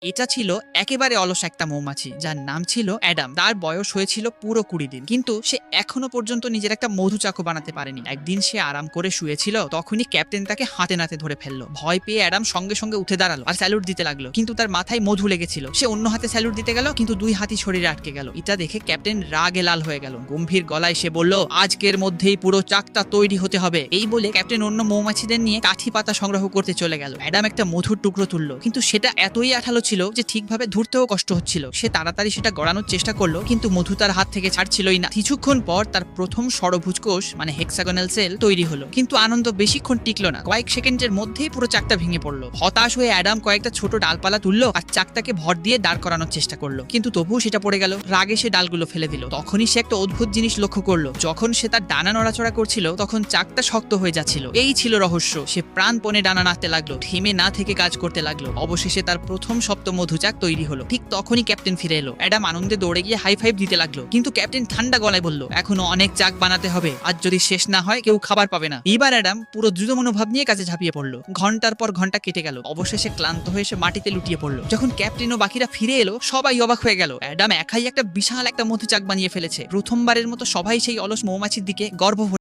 এটা ছিল একেবারে অলস একটা মৌমাছি যার নাম ছিল অ্যাডাম। তার বয়স হয়েছিল পুরো 20 দিন, কিন্তু সে এখনো পর্যন্ত নিজের একটা মধুচাকও বানাতে পারেনি। একদিন সে আরাম করে শুয়েছিল, তখনই ক্যাপ্টেন তাকে হাতে নাতে ধরে ফেললো। ভয় পেয়ে অ্যাডাম সঙ্গে সঙ্গে উঠে দাঁড়ালো আর স্যালুট দিতে লাগলো, কিন্তু তার মাথায় মধু লেগেছিল। সে অন্য হাতে স্যালুট দিতে গেল, কিন্তু দুই হাতই শরীরে আটকে গেল। এটা দেখে ক্যাপ্টেন রাগে লাল হয়ে গেল। গম্ভীর গলায় সে বলল, আজকের মধ্যেই পুরো চাকটা তৈরি হতে হবে। এই বলে ক্যাপ্টেন অন্য মৌমাছিদের নিয়ে কাঠি পাতা সংগ্রহ করতে চলে গেল। অ্যাডাম একটা মধুর টুকরো তুললো, কিন্তু সেটা এতই আঠালো ছিল যে ঠিকভাবে ধরতেও কষ্ট হচ্ছিল। সে তাড়াতাড়ি সেটা গড়ানোর চেষ্টা করলো, কিন্তু মধু তার হাত থেকে ছাড়ছিলই না। কিছুক্ষণ পর তার প্রথম ষড়ভুজ কোষ মানে হেক্সাগোনাল সেল তৈরি হলো, কিন্তু আনন্দ বেশিক্ষণ টিকলো না। কয়েক সেকেন্ডের মধ্যেই পুরো চাকটা ভেঙে পড়লো। হতাশ হয়ে অ্যাডাম কয়েকটা ছোট ডালপালা তুললো আর চাকটাকে ভর দিয়ে দাঁড় করানোর চেষ্টা করলো, কিন্তু তবুও সেটা পড়ে গেল। রাগে সে ডালগুলো ফেলে দিল। তখনই সে একটা অদ্ভুত জিনিস লক্ষ্য করলো। যখন সে তার ডানা নড়াচড়া করছিল, তখন চাকটা শক্ত হয়ে যাচ্ছিল। এই ছিল রহস্য। সে প্রাণপণে ডানা নাড়তে লাগলো, থেমে না থেকে কাজ করতে লাগলো। অবশেষে তার প্রথম সপ্ত মধুচাক তৈরি হলো। ঠিক তখনই ক্যাপ্টেন ফিরে এলো। অ্যাডাম আনন্দে দৌড়ে গিয়ে হাই ফাইভ দিতে লাগলো, কিন্তু ক্যাপ্টেন ঠান্ডা গলায় বলল, এখনো অনেক চাক বানাতে হবে, আর যদি শেষ না হয় কেউ খাবার পাবে না। এবার অ্যাডাম পুরো দ্রুত মনোভাব নিয়ে কাজে ঝাঁপিয়ে পড়লো। ঘন্টার পর ঘন্টা কেটে গেল। অবশেষে ক্লান্ত হয়ে সে মাটিতে লুটিয়ে পড়লো। যখন ক্যাপ্টেন ও বাকিরা ফিরে এলো, সবাই অবাক হয়ে গেল। অ্যাডাম একাই একটা বিশাল একটা মধুচাক বানিয়ে ফেলেছে। প্রথমবারের মতো সবাই সেই অলস মৌমাছির দিকে গর্ব